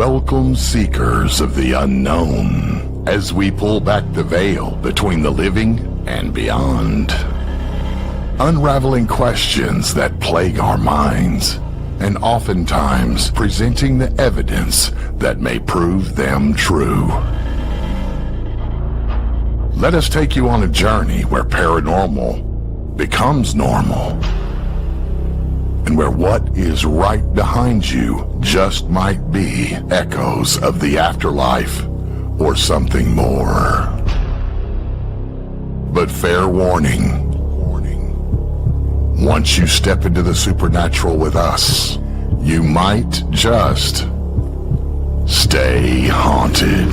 Welcome, seekers of the unknown, as we pull back the veil between the living and beyond. Unraveling questions that plague our minds, and oftentimes presenting the evidence that may prove them true. Let us take you on a journey where paranormal becomes normal, and where what is right behind you just might be echoes of the afterlife or something more. But fair warning, once you step into the supernatural with us, you might just stay haunted.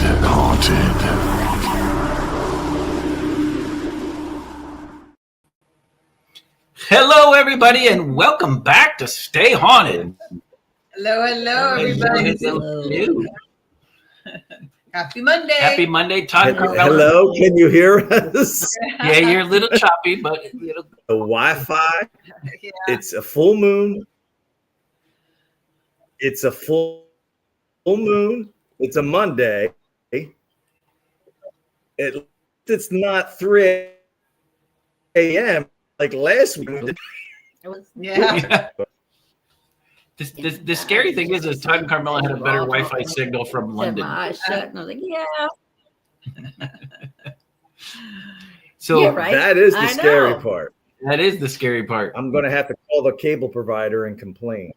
Hello, everybody, and welcome back to Stay Haunted. Hello, everybody. Hello. Happy Monday. Happy Monday, Todd. Hello, can you hear us? Yeah, you're a little choppy, but The Wi-Fi. Yeah. It's a full moon. It's a full moon. It's a Monday. It's not 3 a.m. like last week. Yeah. The scary thing is Todd and Carmela had a better Wi-Fi signal from London. My eyes shut, and I was like, yeah. So Yeah, right. That is the I scary know. part. that is the scary part. I'm going to have to call the cable provider and complain.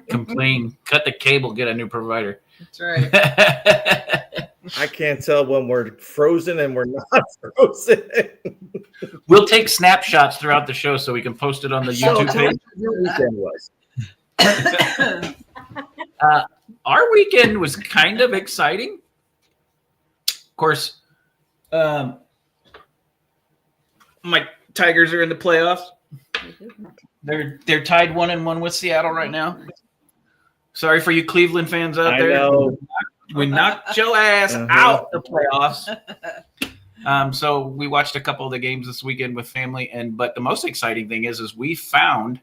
Complain, cut the cable, get a new provider. That's right. I can't tell when we're frozen and we're not frozen. We'll take snapshots throughout the show so we can post it on the So YouTube tell page. us what your weekend was. Our weekend was kind of exciting. Of course, my Tigers are in the playoffs. They're tied 1-1 with Seattle right now. Sorry for you Cleveland fans out I there. know. We knocked your ass Uh-huh. out the playoffs. So we watched a couple of the games this weekend with family, but the most exciting thing is we found,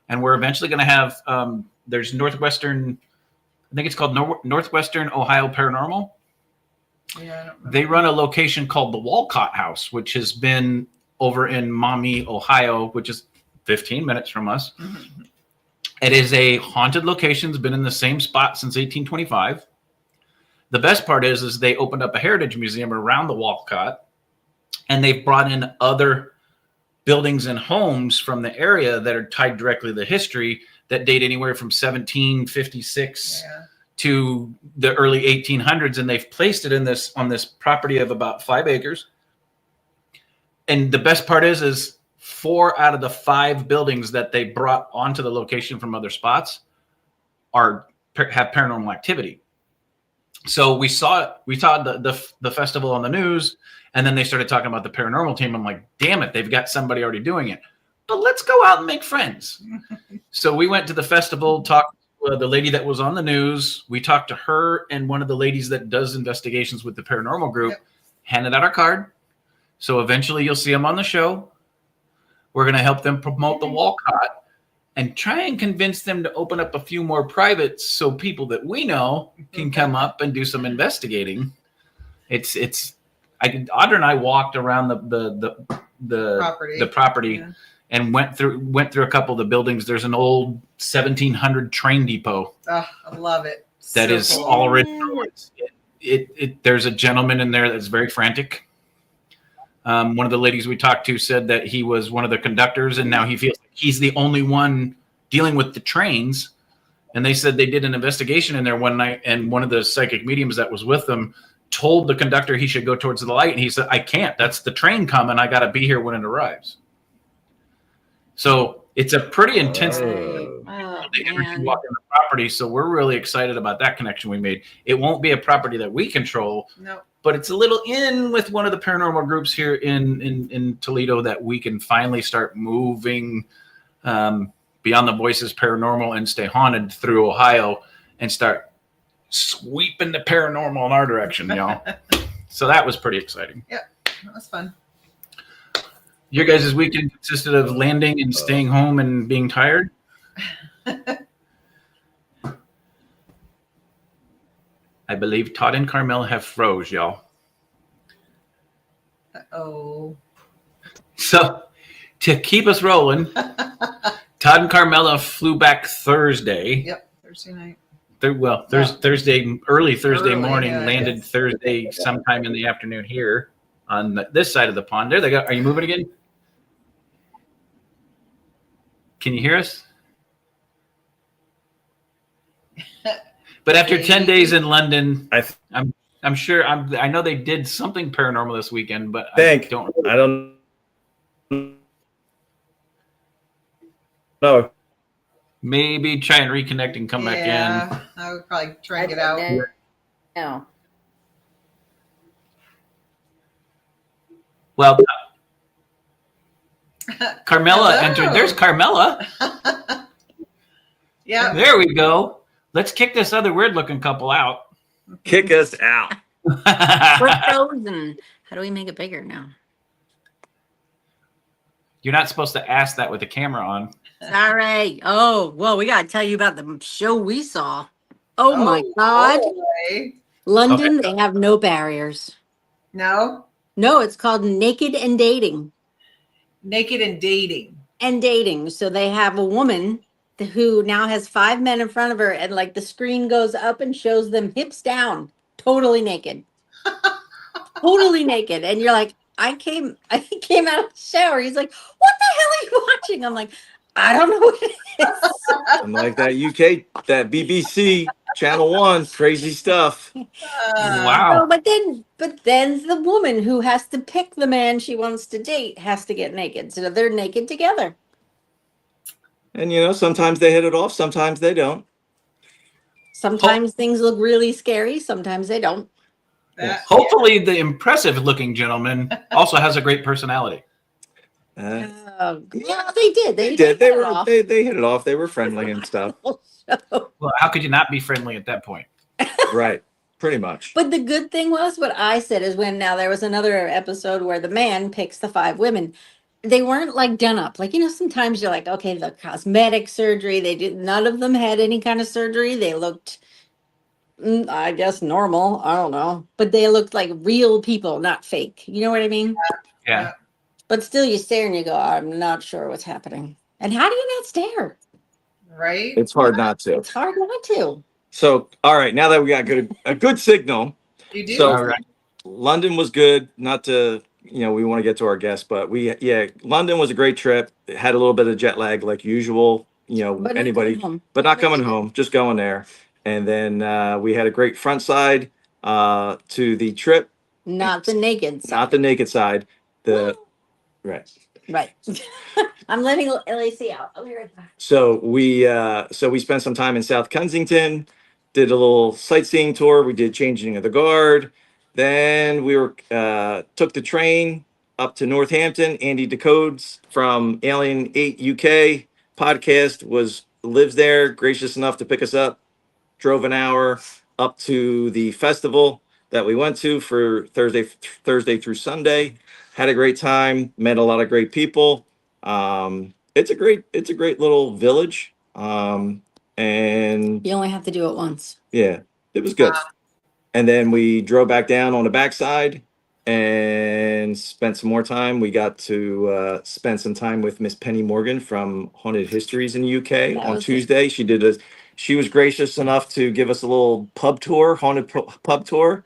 and we're eventually going to have. There's Northwestern, I think it's called Northwestern Ohio Paranormal. Yeah. They run a location called the Walcott House, which has been over in Maumee, Ohio, which is 15 minutes from us. Mm-hmm. It is a haunted location. It's been in the same spot since 1825. The best part is they opened up a heritage museum around the Walcott, and they've brought in other buildings and homes from the area that are tied directly to the history that date anywhere from 1756 to the early 1800s, and they've placed it on this property of about 5 acres. And the best part is 4 out of the 5 buildings that they brought onto the location from other spots have paranormal activity. So we saw the festival on the news, and then they started talking about the paranormal team. I'm like, damn it, they've got somebody already doing it. But let's go out and make friends. So we went to the festival, talked to the lady that was on the news. We talked to her and one of the ladies that does investigations with the paranormal group, handed out our card. So eventually you'll see them on the show. We're going to help them promote the Walcott and try and convince them to open up a few more privates so people that we know can come up and do some investigating. Audra and I walked around the property and went through a couple of the buildings. There's an old 1700 train depot. Oh, I love it. That So is cool. already. There's a gentleman in there that's very frantic. One of the ladies we talked to said that he was one of the conductors, and now he feels like he's the only one dealing with the trains. And they said they did an investigation in there one night, and one of the psychic mediums that was with them told the conductor he should go towards the light, and he said, "I can't. That's the train coming. I got to be here when it arrives." So it's a pretty intense energy walking the property. So we're really excited about that connection we made. It won't be a property that we control. No. But it's a little in with one of the paranormal groups here in Toledo that we can finally start moving Beyond the Voices Paranormal and Stay Haunted through Ohio and start sweeping the paranormal in our direction, y'all. So that was pretty exciting. Yeah, that was fun. Your guys' weekend consisted of landing and staying home and being tired? I believe Todd and Carmel have froze, y'all. Oh. So to keep us rolling, Todd and Carmela flew back Thursday. Yep. Thursday night. Thursday, early Thursday Early, morning, yeah, landed yes. Thursday sometime in the afternoon here on this side of the pond. There they go. Are you moving again? Can you hear us? But after 10 days in London, I'm sure I know they did something paranormal this weekend, but I don't know. Maybe try and reconnect and come back in. Yeah, I would probably try and get out. No. Well, Carmela Hello. entered. There's Carmela. Yeah. There we go. Let's kick this other weird-looking couple out. Kick us out. We're frozen. How do we make it bigger now? You're not supposed to ask that with the camera on. Sorry. Oh, well, we got to tell you about the show we saw. Oh my God. Boy. London, they have no barriers. No? No, it's called Naked and Dating. Naked and Dating. And dating. So they have a woman who now has 5 men in front of her, and like the screen goes up and shows them hips down, totally naked. Totally naked. And you're like, I came out of the shower. He's like, what the hell are you watching? I'm like, I don't know what it is. I'm like that UK, that BBC Channel 1, crazy stuff. Wow. So, but then the woman who has to pick the man she wants to date has to get naked. So they're naked together. And sometimes they hit it off, sometimes they don't. Sometimes things look really scary. Sometimes they don't. Hopefully the impressive-looking gentleman also has a great personality. Yeah, they did. They did. They hit it were. off. They hit it off. They were friendly and stuff. Well, how could you not be friendly at that point? Right. Pretty much. But the good thing was, what I said is, when now there was another episode where the man picks the 5 women. They weren't like done up. Like, sometimes you're like, okay, the cosmetic surgery, none of them had any kind of surgery. They looked, I guess, normal. I don't know. But they looked like real people, not fake. You know what I mean? Yeah. But still, you stare and you go, I'm not sure what's happening. And how do you not stare? Right? It's hard not to. It's hard not to. So, all right, now that we got a good signal. You do. So, All right. London was good. Not to, we want to get to our guests, but London was a great trip. It had a little bit of jet lag like usual, But not coming home, just going there. And then we had a great front side to the trip. Not the naked side. Not the naked side. Right. I'm letting Lacey out. I'll be right back. So we spent some time in South Kensington, did a little sightseeing tour. We did changing of the guard. Then we took the train up to Northampton. Andy Decodes from Alien 8 UK podcast lives there, gracious enough to pick us up. Drove an hour up to the festival that we went to for Thursday through Sunday. Had a great time, met a lot of great people. It's a great little village. And You only have to do it once. yeah, it was good. And then we drove back down on the backside and spent some more time. We got to spend some time with Miss Penny Morgan from Haunted Histories in the UK on Tuesday. She was gracious enough to give us a little haunted pub tour.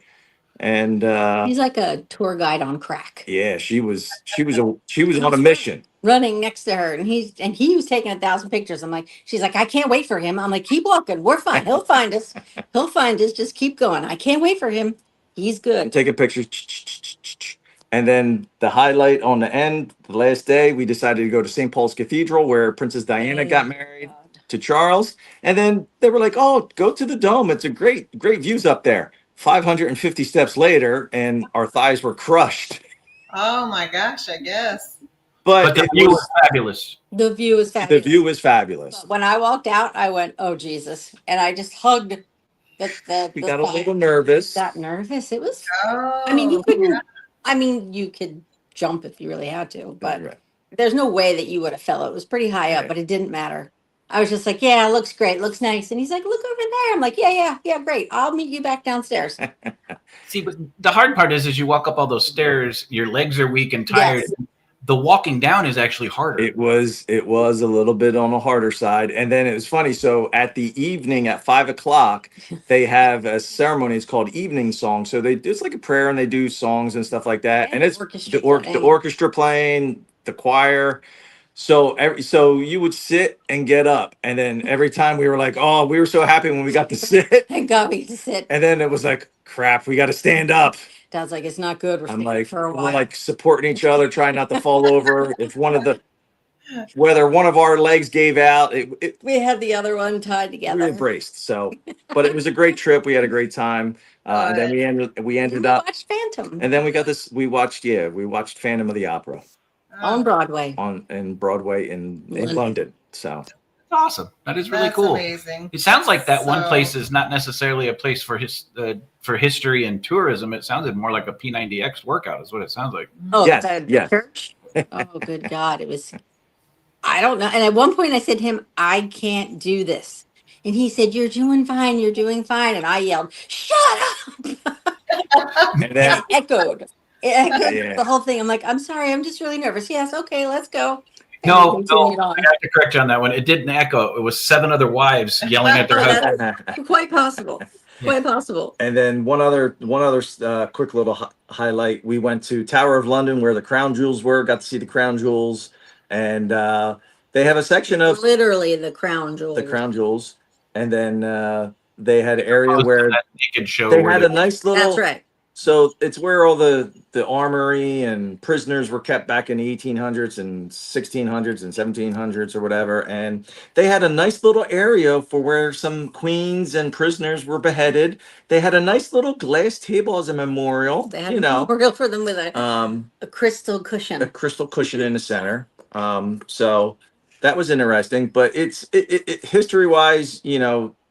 And he's like a tour guide on crack. Yeah, she was on a mission. Running next to her, and he was taking 1,000 pictures. I'm like, she's like, I can't wait for him. I'm like, keep walking. We're fine. He'll find us. He'll find us. Just keep going. I can't wait for him. He's good. Take a picture. And then the highlight on the end, the last day, we decided to go to St. Paul's Cathedral, where Princess Diana got married to Charles. And then they were like, oh, go to the dome. It's a great views up there. 550 steps later, and our thighs were crushed. Oh my gosh, I guess. But the view was fabulous. The view is fabulous. The view is fabulous. But when I walked out, I went, oh, Jesus. And I just hugged We got a little nervous. Got nervous. It was, Oh, I mean, you couldn't, you could jump if you really had to, but there's no way that you would have fell. It was pretty high up, but it didn't matter. I was just like, yeah, it looks great. Looks nice. And he's like, look over there. I'm like, yeah, great. I'll meet you back downstairs. See, but the hard part is you walk up all those stairs, your legs are weak and tired. Yes. The walking down is actually harder. It was a little bit on the harder side. And then it was funny. So at the evening at 5:00, they have a ceremony. It's called evening song. So it's like a prayer and they do songs and stuff like that. And it's the orchestra playing, the choir. So so you would sit and get up. And then every time we were like, oh, we were so happy when we got to sit. Thank God we get to sit. And then it was like, crap, we got to stand up. Dad's like, it's not good. I'm like, for a we're while. like supporting each other, trying not to fall over. If whether one of our legs gave out, We had the other one tied we together. embraced. So, but it was a great trip. We had a great time. And then we ended up, watched Phantom and then we watched Phantom of the Opera on Broadway. in Broadway in London. So That's awesome. That is really That's cool. amazing. It sounds like that one So- place is not necessarily a place for for history and tourism. It sounded more like a P90X workout is what it sounds like. Oh, Yes, the yes. church. Oh, good God. It was, I don't know. And at one point I said to him, I can't do this. And he said, you're doing fine. You're doing fine. And I yelled, shut up. and then It echoed. It echoed Yeah. the whole thing. I'm like, I'm sorry. I'm just really nervous. Yes. Okay. Let's go. And No, we continued I have to correct you on that one. It didn't echo. It was 7 other wives yelling at their Oh, husbands. on. Quite possible. Quite possible. And then one other quick little highlight. We went to Tower of London where the crown jewels were. Got to see the crown jewels, and they have a section of Literally the crown jewel. the crown jewels, and then they had an area where that naked show. they where had a nice little. That's right. So it's where all the armory and prisoners were kept back in the 1800s and 1600s and 1700s or whatever. And they had a nice little area for where some queens and prisoners were beheaded. They had a nice little glass table as a memorial, They had a memorial for them with a crystal a cushion. crystal cushion in the center. So that was interesting, but it's history wise,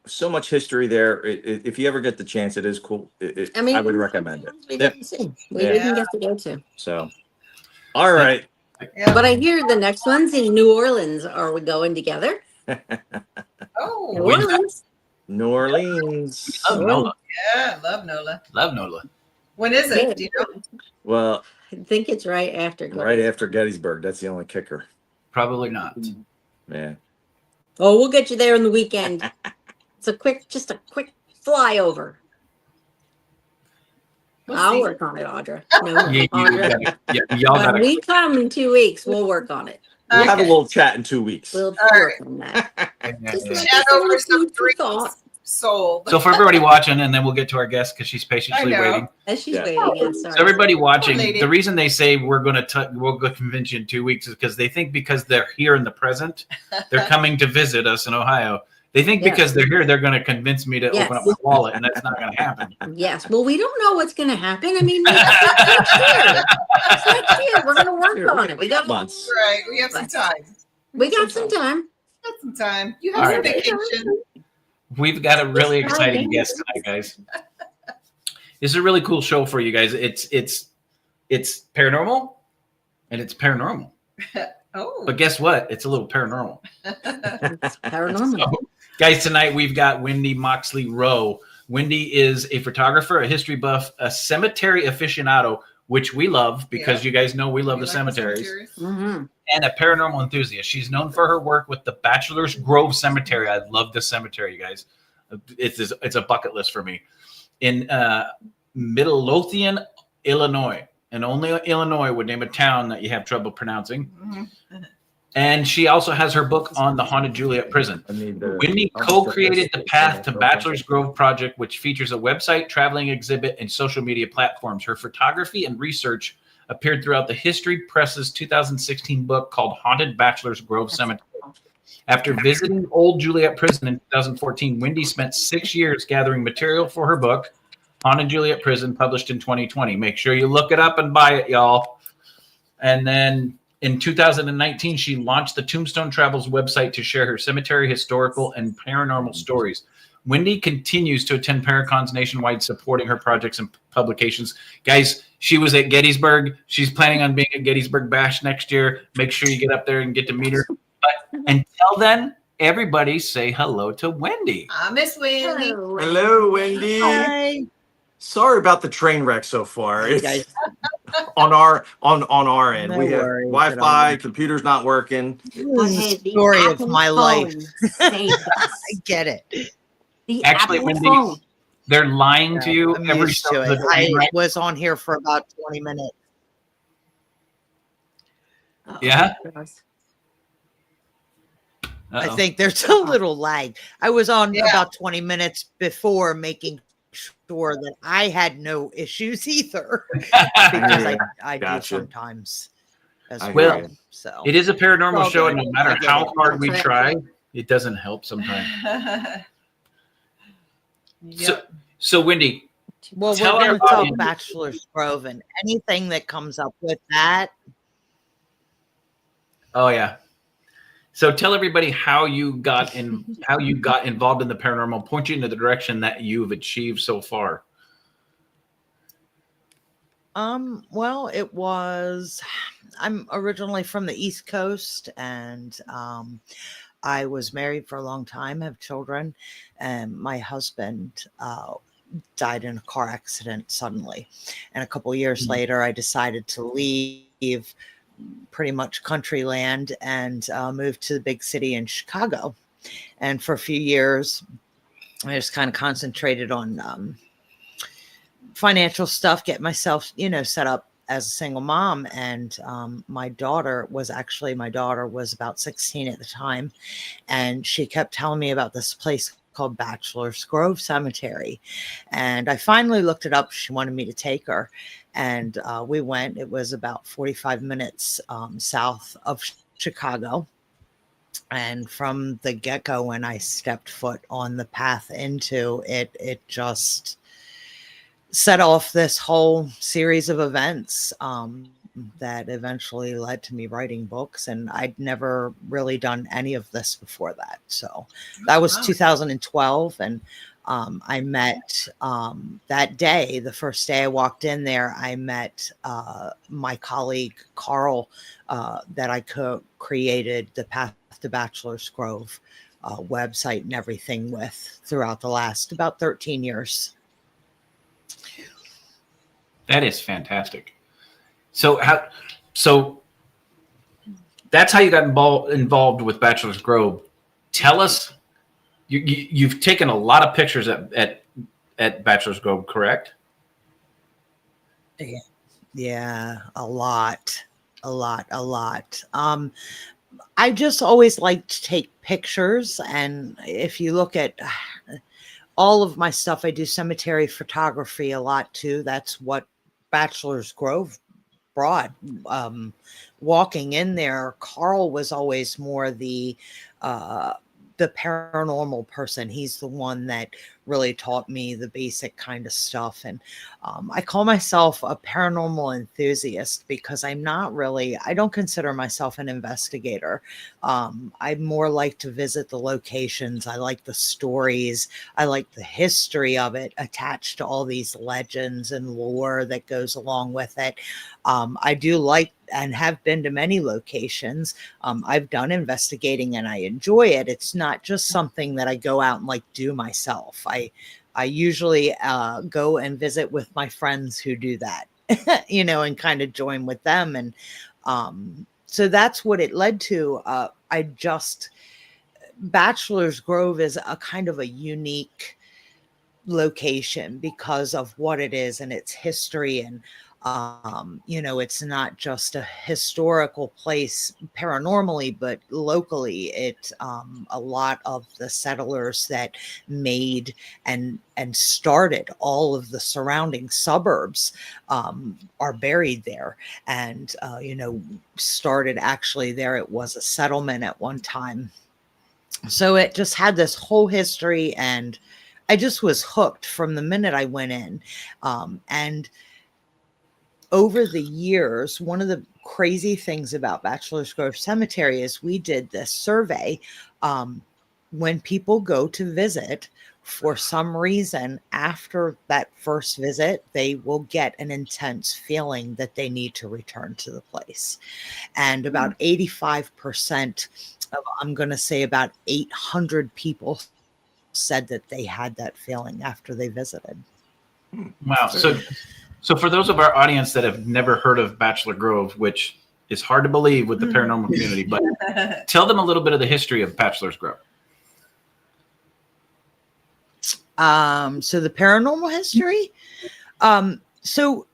so much history there. If you ever get the chance, it is cool. I would recommend it. We Yeah. didn't see. We Yeah. didn't get to go to. So, all right. Yeah. But I hear the next one's in New Orleans. Are we going together? New Oh, When's that? Orleans. New Orleans. Love Nola. yeah. Love Nola. Love Nola. When is it? Do you know? Well, I think it's right after. right after Gettysburg. That's the only kicker. Probably not. Man. Oh, we'll get you there on the weekend. It's just a quick flyover. We'll I'll see. work on it, Audra. No, Yeah, Audra. y'all When gotta. we come in 2 weeks, we'll work on it. We'll have a Okay. little chat in 2 weeks. We'll All work on that. Just like Chat a over little some food for drinks. thought. Sold. So for everybody watching, and then we'll get to our guest because she's I patiently know. waiting. As she's Yeah. waiting, yeah, sorry. So everybody watching, lady. the reason they say we'll go convince you in 2 weeks is because they think because they're here in the present, they're coming to visit us in Ohio. They think Yeah. because they're here, they're going to convince me to Yes. open up my wallet, and that's not going to happen. Yes. Well, we don't know what's going to happen. I mean, maybe it's next year. It's next year. We're going to work on it. We got months. Right. We have some time. We got some time. Got some time. You All have some right. vacation. We've got a really Yes, exciting I guest tonight, guys. It's a really cool show for you guys. It's paranormal, and it's paranormal. Oh. But guess what? It's a little paranormal. It's paranormal. So, guys, tonight we've got Wendy Moxley Roe. Wendy is a photographer, a history buff, a cemetery aficionado, which we love because Yeah. you guys know we love You the like cemeteries, Mhm. and a paranormal enthusiast. She's known for her work with the Bachelors Grove Cemetery. I love this cemetery, you guys. It's a bucket list for me. In Midlothian, Illinois, and only Illinois would name a town that you have trouble pronouncing. Mhm. And she also has her book on the Haunted Joliet Prison. I need the- Wendy co-created the Path to Bachelors Grove project, which features a website, traveling exhibit, and social media platforms. Her photography and research appeared throughout the History Press's 2016 book called Haunted Bachelors Grove Cemetery. After visiting Old Joliet Prison in 2014, Wendy spent 6 years gathering material for her book, Haunted Joliet Prison, published in 2020. Make sure you look it up and buy it, y'all. And then in 2019, she launched the Tombstone Travels website to share her cemetery, historical, and paranormal stories. Wendy continues to attend Paracons nationwide, supporting her projects and publications. Guys, she was at Gettysburg. She's planning on being at Gettysburg Bash next year. Make sure you get up there and get to meet her. But until then, everybody say hello to Wendy. I miss Wendy. Hello. Hello, Wendy. Hi. Sorry about the train wreck so far. You It's guys, on our end. No We have worries at Wi-Fi, all. computer's not working. this But is hey, the story of my life. Saved us. I get it. The Actually, Apple Wendy, phone. they're lying to you I'm every used show. to that it. they're I in, right? was on here for about 20 minutes. Uh-oh. Yeah? I Uh-oh. think there's a little lag. I was on Yeah. about 20 minutes before making sure that I had no issues either. Because I do Gotcha. sometimes as I hear well. you. So It is a paranormal Well, show, good. and no matter I get how it. hard we That's it. try, it doesn't help sometimes. Yep. So Wendy, well, Tell we're our going to talk audience- Bachelor's Grove and anything that comes up with that. oh yeah. So tell everybody how you got involved in the paranormal, point you in the direction that you've achieved so far. Well, I'm originally from the East Coast, and I was married for a long time, have children, and my husband died in a car accident suddenly. And a couple of years later, I decided to leave pretty much country land and moved to the big city in Chicago. And for a few years, I just kind of concentrated on financial stuff, get myself, set up as a single mom. And my daughter was about 16 at the time. And she kept telling me about this place called Bachelors Grove Cemetery. And I finally looked it up. She wanted me to take her. And we went. It was about 45 minutes south of Chicago. And from the get-go, when I stepped foot on the path into it, it just set off this whole series of events that eventually led to me writing books. And I'd never really done any of this before that. So that was 2012. And I met that day, the first day I walked in there, I met my colleague, Carl, that I created the Path to Bachelor's Grove website and everything with throughout the last about 13 years. That is fantastic. So that's how you got involved with Bachelor's Grove. Tell us, you've taken a lot of pictures at Bachelor's Grove, correct? Yeah, a lot. I just always like to take pictures. And if you look at all of my stuff, I do cemetery photography a lot too. That's what Bachelor's Grove brought. Walking in there, Carl was always more the paranormal person. He's the one that really taught me the basic kind of stuff. And I call myself a paranormal enthusiast because I don't consider myself an investigator. I more like to visit the locations. I like the stories. I like the history of it attached to all these legends and lore that goes along with it. I do like and have been to many locations. I've done investigating and I enjoy it. It's not just something that I go out and do myself. I usually go and visit with my friends who do that, and kind of join with them. And so that's what it led to. Bachelor's Grove is a kind of a unique location because of what it is and its history. And it's not just a historical place paranormally, but locally a lot of the settlers that made and started all of the surrounding suburbs are buried there. And started actually there. It was a settlement at one time. So it just had this whole history, and I just was hooked from the minute I went in. And over the years, one of the crazy things about Bachelor's Grove Cemetery is we did this survey when people go to visit, for some reason, after that first visit, they will get an intense feeling that they need to return to the place. And about 85% of, I'm going to say about 800 people said that they had that feeling after they visited. Wow. So for those of our audience that have never heard of Bachelor Grove, which is hard to believe with the paranormal community, but tell them a little bit of the history of Bachelor's Grove. So the paranormal history. So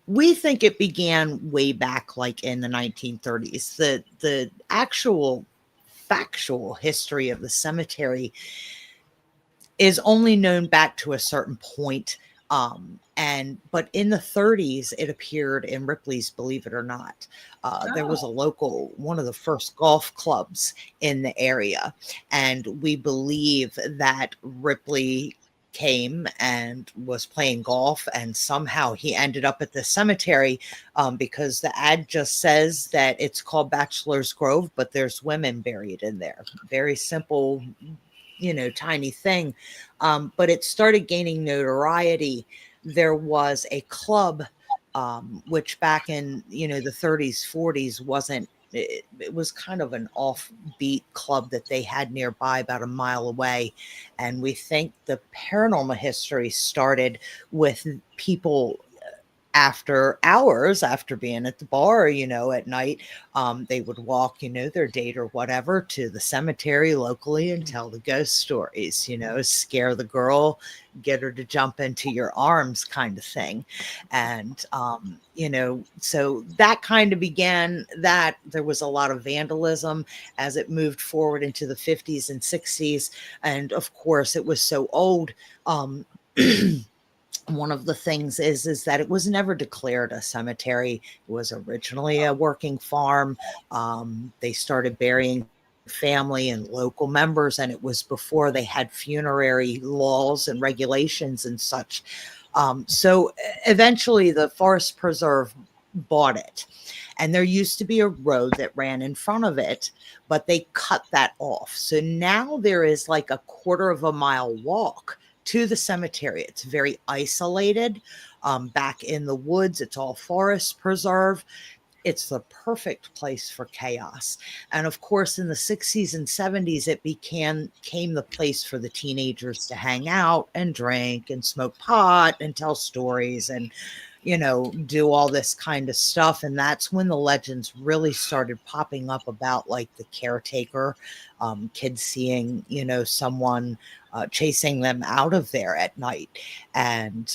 we think it began way back, like in the 1930s. The actual factual history of the cemetery is only known back to a certain point. But in the 30s, it appeared in Ripley's, believe it or not. There was a local, one of the first golf clubs in the area. And we believe that Ripley came and was playing golf, and somehow he ended up at the cemetery, because the ad just says that it's called Bachelor's Grove, but there's women buried in there. Very simple, tiny thing. But it started gaining notoriety. There was a club, which back in, the 30s, 40s wasn't, it was kind of an offbeat club that they had nearby about a mile away. And we think the paranormal history started with people after hours, after being at the bar, at night, they would walk, their date or whatever, to the cemetery locally and tell the ghost stories, scare the girl, get her to jump into your arms, kind of thing. And, so that kind of began that. There was a lot of vandalism as it moved forward into the 50s and 60s. And of course, it was so old. One of the things is that it was never declared a cemetery. It was originally a working farm. They started burying family and local members, and it was before they had funerary laws and regulations and such. So eventually the Forest Preserve bought it. And there used to be a road that ran in front of it, but they cut that off. So now there is like a 1/4 mile walk to the cemetery. It's very isolated, back in the woods. It's all forest preserve. It's the perfect place for chaos. And of course, in the 60s and 70s, it became the place for the teenagers to hang out and drink and smoke pot and tell stories and, do all this kind of stuff. And that's when the legends really started popping up about like the caretaker, kids seeing, someone chasing them out of there at night. And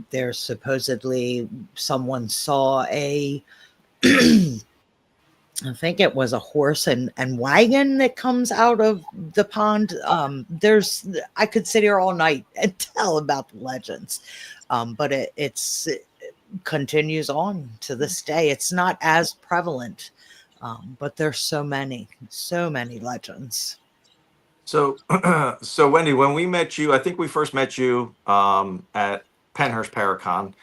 there's supposedly someone saw I think it was a horse and wagon that comes out of the pond. I could sit here all night and tell about the legends, but it continues on to this day. It's not as prevalent, but there's so many legends. So, so Wendy, when we met you, I think we first met you at Penhurst Paracon.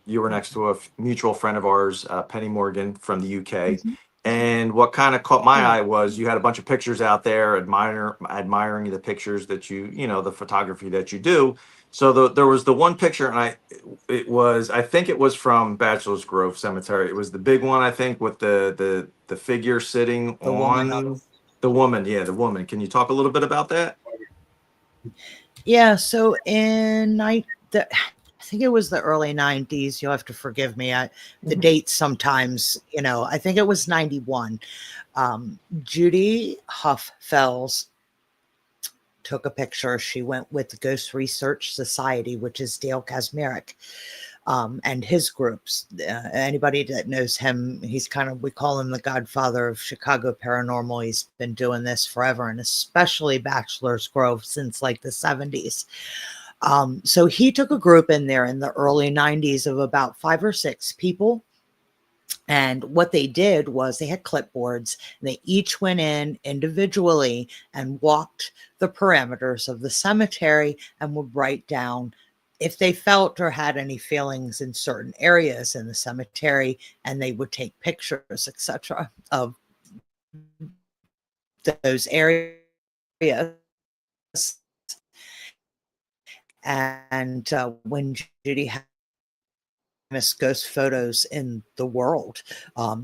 You were next to a mutual friend of ours, Penny Morgan from the UK. And what kind of caught my eye was you had a bunch of pictures out there, admiring the pictures that the photography that you do. So there was the one picture, and I think it was from Bachelor's Grove Cemetery. It was the big one, I think, with the figure sitting on the woman. Yeah, the woman. Can you talk a little bit about that? Yeah. So I think it was the early 90s. You'll have to forgive me. The dates sometimes, I think it was 91. Judy Huff-Fells took a picture. She went with the Ghost Research Society, which is Dale Kazmarek, and his groups. Anybody that knows him, he's we call him the godfather of Chicago paranormal. He's been doing this forever, and especially Bachelor's Grove since like the 70s. So he took a group in there in the early 90s of about 5 or 6 people. And what they did was they had clipboards, and they each went in individually and walked the parameters of the cemetery and would write down if they felt or had any feelings in certain areas in the cemetery, and they would take pictures, etc., of those areas. And when Judy had famous ghost photos in the world,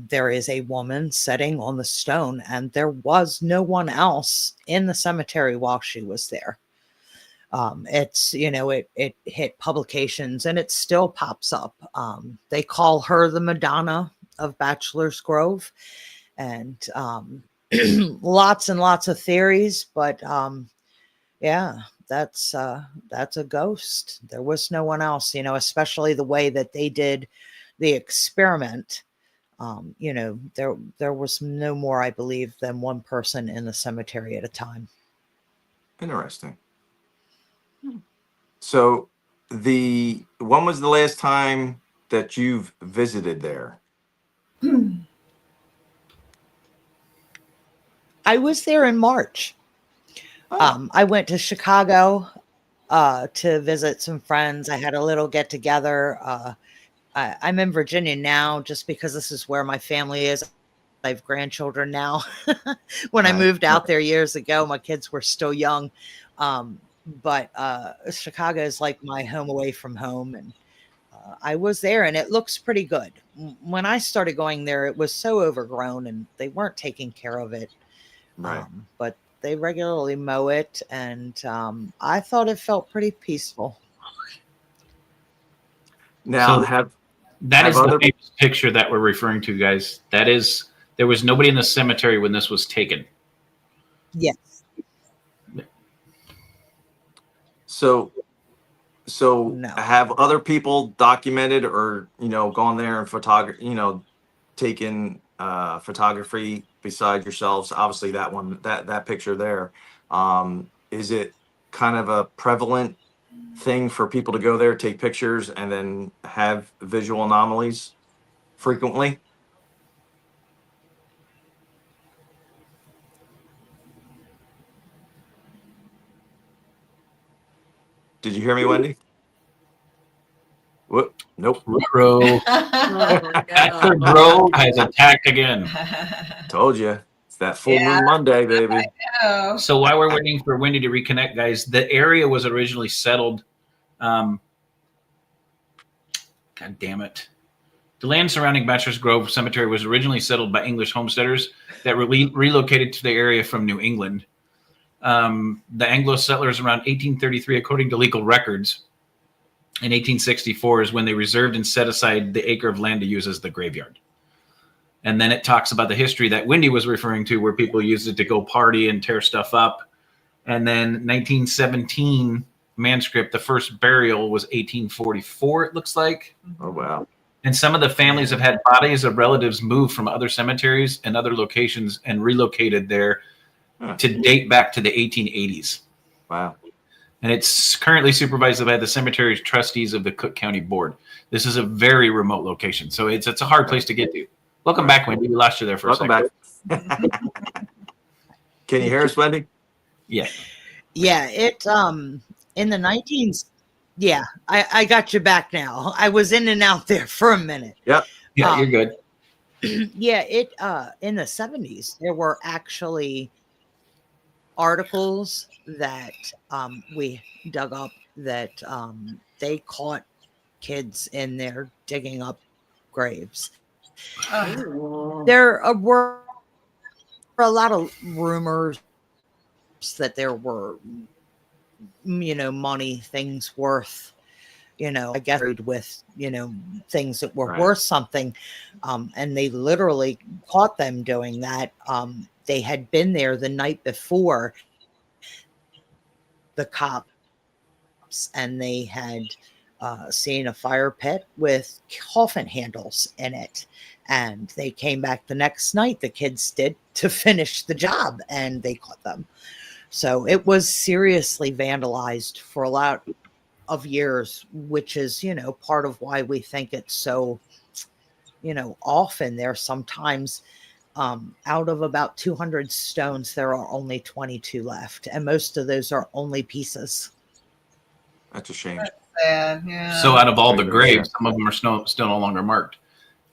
there is a woman sitting on the stone, and there was no one else in the cemetery while she was there. It's, it hit publications and it still pops up. They call her the Madonna of Bachelors Grove, and lots and lots of theories, but yeah, that's a ghost. There was no one else, especially the way that they did the experiment. There was no more, I believe, than one person in the cemetery at a time. Interesting. So when was the last time that you've visited there? I was there in March. I went to Chicago to visit some friends. I had a little get together. I'm in Virginia now just because this is where my family is. I have grandchildren now. When I moved out there years ago, my kids were still young. But Chicago is like my home away from home. And I was there and it looks pretty good. When I started going there, it was so overgrown and they weren't taking care of it. Right. But they regularly mow it, and I thought it felt pretty peaceful. Now, that is the famous picture that we're referring to, guys. That is, there was nobody in the cemetery when this was taken. Yes. So No. have other people documented or, gone there and taken photography besides yourselves? Obviously that one, that picture there. Is it kind of a prevalent thing for people to go there, take pictures, and then have visual anomalies frequently? Did you hear me, Wendy? Whoop. Nope. Roe. Bachelor Roe has attacked again. Told you. It's that full moon Monday, baby. So while we're waiting for Wendy to reconnect, guys, the area was originally settled. God damn it. The land surrounding Bachelors Grove Cemetery was originally settled by English homesteaders that relocated to the area from New England. The Anglo settlers around 1833, according to legal records, in 1864 is when they reserved and set aside the acre of land to use as the graveyard. And then it talks about the history that Wendy was referring to, where people used it to go party and tear stuff up. And then 1917 manuscript, the first burial was 1844, it looks like. Oh, wow. And some of the families have had bodies of relatives moved from other cemeteries and other locations and relocated there to date back to the 1880s. Wow. And it's currently supervised by the cemetery's trustees of the Cook County Board. This is a very remote location, so it's a hard place to get to. Welcome back, Wendy. We lost you there for a second. Welcome back. Can you hear us, Wendy? Yeah. Yeah, it in the 19s. Yeah, I got you back now. I was in and out there for a minute. Yep. Yeah, you're good. Yeah, it in the 70s there were actually articles that we dug up that they caught kids in there digging up graves. There were a lot of rumors that there were, money, things worth, I guess with, things that were worth something. And they literally caught them doing that. They had been there the night before, the cops, and they had seen a fire pit with coffin handles in it. And they came back the next night, the kids did, to finish the job, and they caught them. So it was seriously vandalized for a lot of years, which is, part of why we think it's so, often there. Sometimes out of about 200 stones, there are only 22 left. And most of those are only pieces. That's a shame. That's sad, yeah. So out of all the graves, some of them are still no longer marked.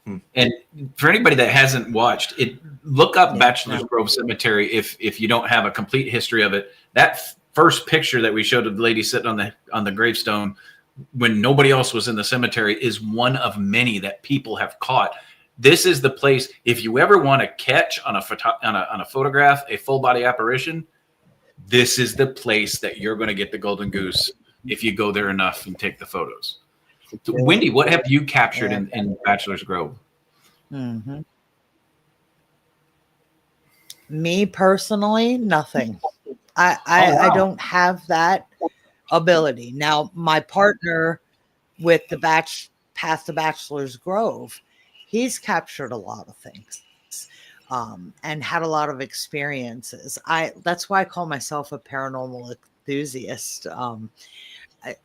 And for anybody that hasn't watched it, look up Yeah, Bachelors no. Grove Cemetery if you don't have a complete history of it. That first picture that we showed of the lady sitting on the gravestone when nobody else was in the cemetery is one of many that people have caught. This is the place, if you ever want to catch on a photograph a full body apparition, this is the place that you're going to get the golden goose if you go there enough and take the photos. So, Wendy, what have you captured in Bachelor's Grove? Mm-hmm. Me personally, nothing. I don't have that ability. Now, my partner with the Path to Bachelor's Grove, he's captured a lot of things and had a lot of experiences. That's why I call myself a paranormal enthusiast.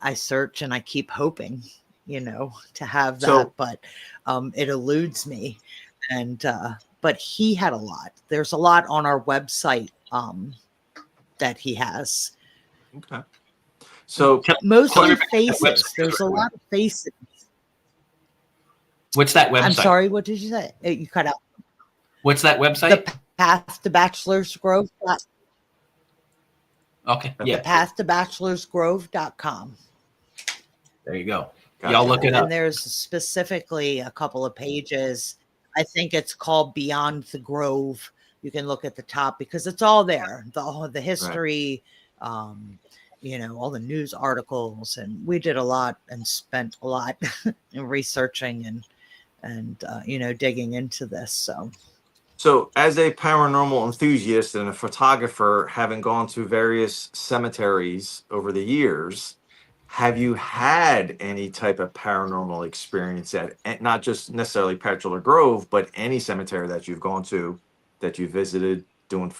I search and I keep hoping, to have that, but it eludes me. And but he had a lot. There's a lot on our website that he has. Okay. So mostly faces. There's a lot of faces. What's that website? I'm sorry, what did you say? You cut out. What's that website? The Path to Bachelors Grove. Okay. Yeah. The Path to BachelorsGrove.com. There you go. Gotcha. Y'all look it up. And there's specifically a couple of pages. I think it's called Beyond the Grove. You can look at the top because it's all there. The history, all the news articles, and we did a lot and spent a lot in researching and digging into this. So as a paranormal enthusiast and a photographer, having gone to various cemeteries over the years, have you had any type of paranormal experience at not just necessarily Bachelor Grove, but any cemetery that you've gone to, that you visited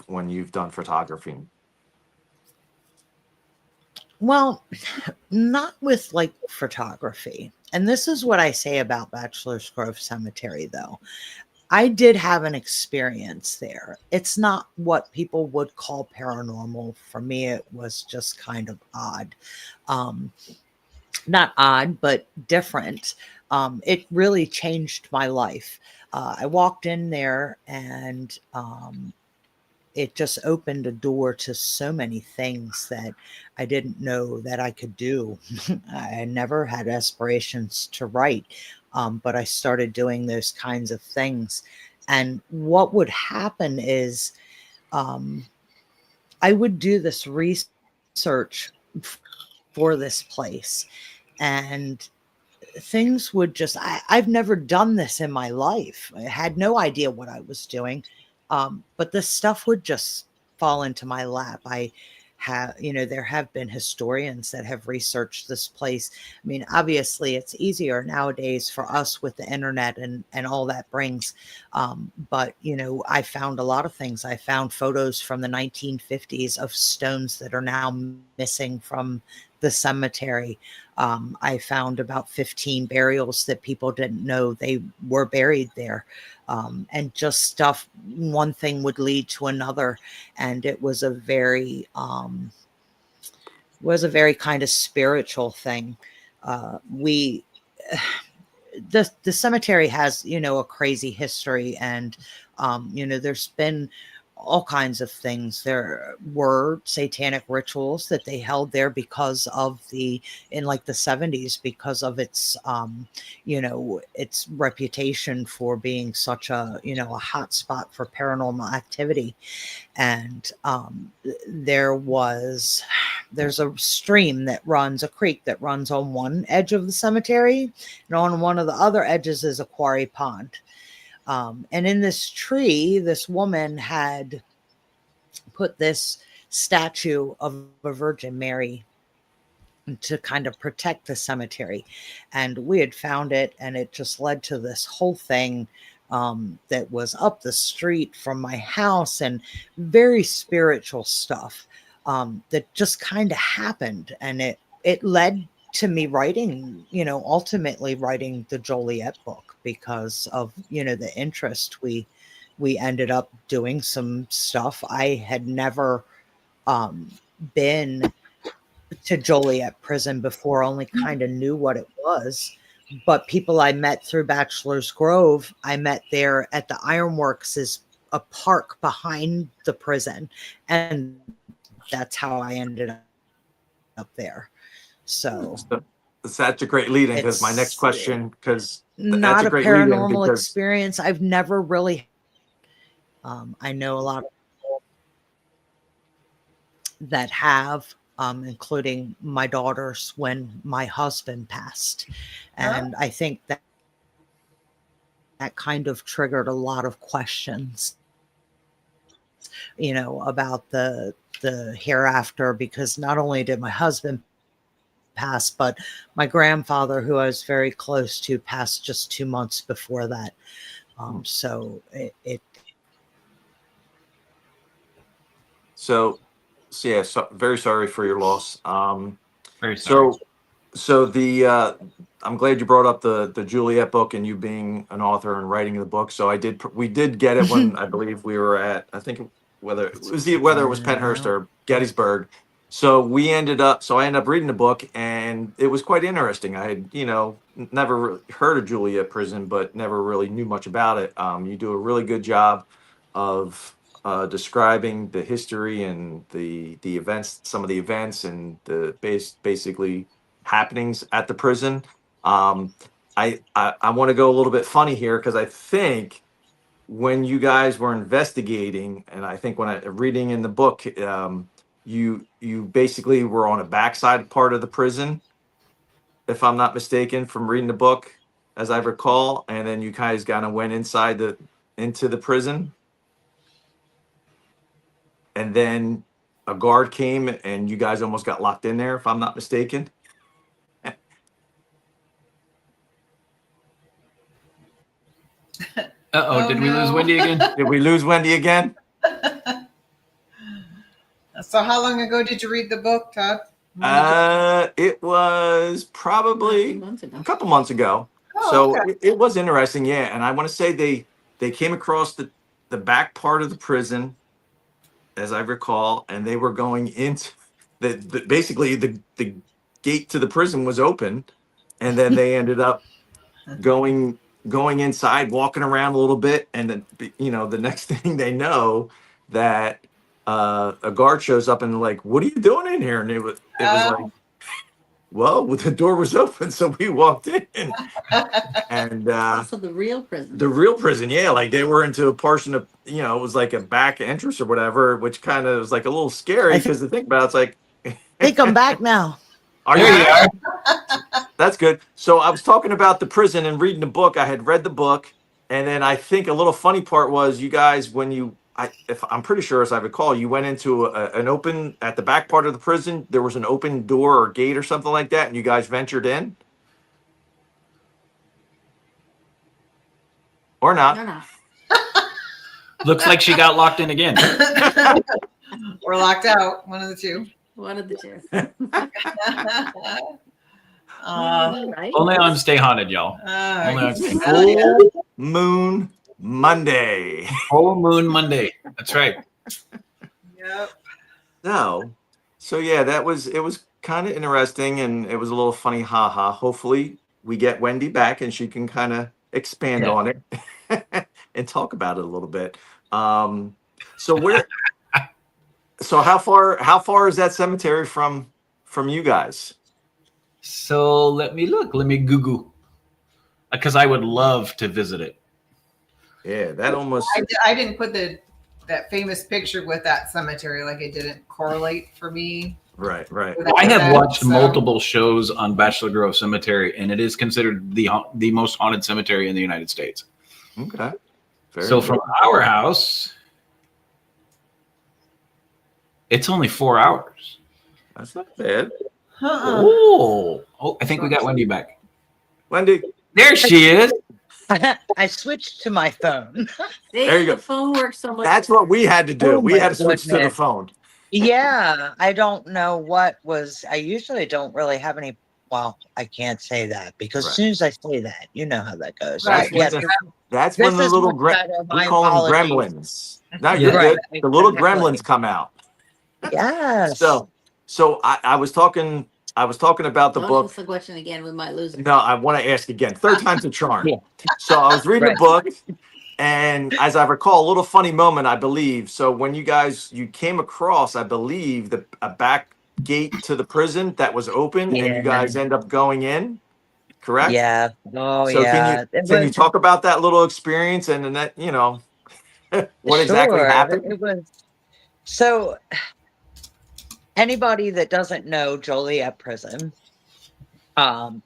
when you've done photography? Well, not with like photography. And this is what I say about Bachelor's Grove Cemetery, though. I did have an experience there. It's not what people would call paranormal. For me, it was just kind of odd. Not odd, but different. It really changed my life. I walked in there and it just opened a door to so many things that I didn't know that I could do. I never had aspirations to write, but I started doing those kinds of things. And what would happen is I would do this research for this place, and things would just, I've never done this in my life. I had no idea what I was doing. But this stuff would just fall into my lap. There have been historians that have researched this place. I mean, obviously it's easier nowadays for us with the internet and all that brings. But I found a lot of things. I found photos from the 1950s of stones that are now missing from the cemetery. I found about 15 burials that people didn't know they were buried there. And just stuff, one thing would lead to another. And it was a very kind of spiritual thing. The cemetery has, a crazy history, and, there's been all kinds of things. There were satanic rituals that they held there because of in the 70s, because of its, its reputation for being such a hot spot for paranormal activity. And there's a stream that runs, a creek that runs on one edge of the cemetery, and on one of the other edges is a quarry pond. And in this tree, this woman had put this statue of a Virgin Mary to kind of protect the cemetery. And we had found it, and it just led to this whole thing that was up the street from my house, and very spiritual stuff that just kind of happened. And it led to me writing, ultimately writing the Joliet book because of, the interest. We ended up doing some stuff. I had never been to Joliet Prison before, only kind of knew what it was. but people I met through Bachelors Grove, I met there at the Ironworks, is a park behind the prison, and that's how I ended up there. So That's a great lead in, because my next it's question, because that's not a a great lead in, paranormal because experience. I've never really. I know a lot of people that have, including my daughters when my husband passed, and I think that kind of triggered a lot of questions, about the hereafter, because not only did my husband pass, but my grandfather, who I was very close to, passed just 2 months before that. So it so yeah, so very sorry for your loss. Very sorry. So the I'm glad you brought up the Juliet book and you being an author and writing the book. So we did get it when I believe we were at, I think whether it was Penhurst or Gettysburg. So I ended up reading the book, and it was quite interesting. I had, never really heard of Juliet Prison, but never really knew much about it. You do a really good job of describing the history and the events, some of the events, and the basically happenings at the prison. I want to go a little bit funny here, because I think when you guys were investigating, and I think when I reading in the book, you basically were on a backside part of the prison, if I'm not mistaken, from reading the book, as I recall, and then you guys kind of went into the prison, and then a guard came and you guys almost got locked in there, if I'm not mistaken. Uh-oh, did we lose no. Wendy again? Did we lose Wendy again? So how long ago did you read the book, Todd? It was probably a couple months ago. Oh, So okay. it was interesting, yeah. And I want to say they came across the back part of the prison, as I recall, and they were going into basically the gate to the prison was open, and then they ended up going inside, walking around a little bit, and then the next thing they know, that a guard shows up and like, "What are you doing in here?" And it was like, well, the door was open, so we walked in. And Also the real prison. Yeah, like they were into a portion of, it was like a back entrance or whatever, which kind of was like a little scary, because to think about it, it's like, I think I'm back now. are you there? That's good. So I was talking about the prison and reading the book. I had read the book, and then I think a little funny part was, you guys, when if I'm pretty sure, as I recall, you went into an open, at the back part of the prison, there was an open door or gate or something like that, and you guys ventured in, or not? No. Looks like she got locked in again. We're locked out. One of the two. One of the two. Right? Only on Stay Haunted, y'all. Only on Stay Full Moon Monday. Full Moon Monday. That's right. Yep. So yeah, it was kind of interesting, and it was a little funny, haha. Hopefully we get Wendy back and she can kind of expand on it and talk about it a little bit. So how far is that cemetery from you guys? So let me Google, because I would love to visit it. Yeah, that almost. I didn't put that famous picture with that cemetery. Like, it didn't correlate for me. Right. I have watched multiple shows on Bachelor Grove Cemetery, and it is considered the most haunted cemetery in the United States. Okay. So from our house, it's only 4 hours. That's not bad. Oh, I think we got Wendy back. Wendy, There she is. I switched to my phone. There you go. The phone works so much. that's what we had to do. Oh We my had to switch to the goodness. phone. Yeah, I don't know what was. I usually don't really have any. Well, I can't say that, because Right. as soon as I say that, you know how that goes. Right. Yeah, That's this when the is little much better. we My call them apologies. gremlins. No, you're Right. good. The little Exactly. gremlins come out. Yes. So I was talking I was talking about the Don't book. ask the question again. We might lose it. No, I want to ask again. Third time's a charm. Yeah. So I was reading Right. a book, and as I recall, a little funny moment, I believe. So when you came across, I believe, a back gate to the prison that was open, and you guys end up going in, correct? Yeah. Oh, So yeah. It can you was talk about that little experience and then that, what exactly sure. happened? It was so. Anybody that doesn't know Joliet Prison,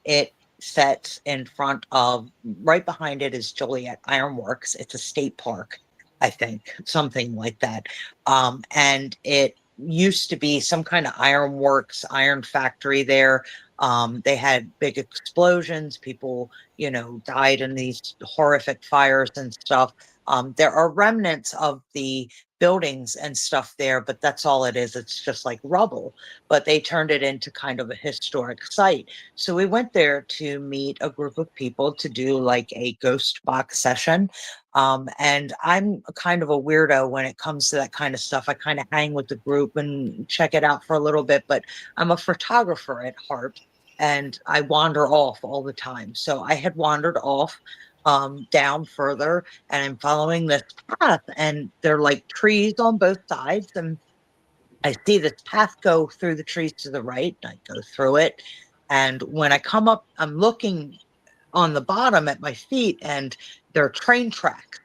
it sets in front of, right behind it is Joliet Ironworks. It's a state park, I think, something like that. And it used to be some kind of ironworks, iron factory there. They had big explosions. People, died in these horrific fires and stuff. There are remnants of the buildings and stuff there, but that's all it is. It's just like rubble, but they turned it into kind of a historic site. So we went there to meet a group of people to do like a ghost box session. And I'm kind of a weirdo when it comes to that kind of stuff. I kind of hang with the group and check it out for a little bit, but I'm a photographer at heart and I wander off all the time. So I had wandered off down further and I'm following this path and there are like trees on both sides. And I see this path go through the trees to the right. And I go through it. And when I come up, I'm looking on the bottom at my feet and there are train tracks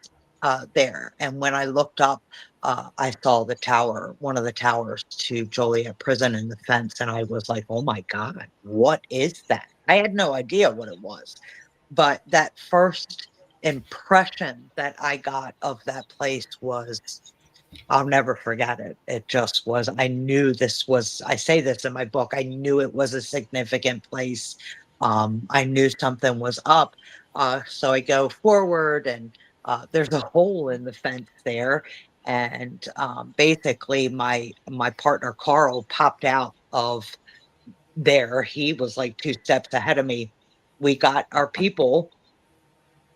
there. And when I looked up, I saw the tower, one of the towers to Joliet Prison in the fence. And I was like, oh my God, what is that? I had no idea what it was. But that first impression that I got of that place was, I'll never forget it. It just was, I knew this was, I say this in my book, I knew it was a significant place. I knew something was up. So I go forward and there's a hole in the fence there. And basically my partner, Carl, popped out of there. He was like 2 steps ahead of me. We got our people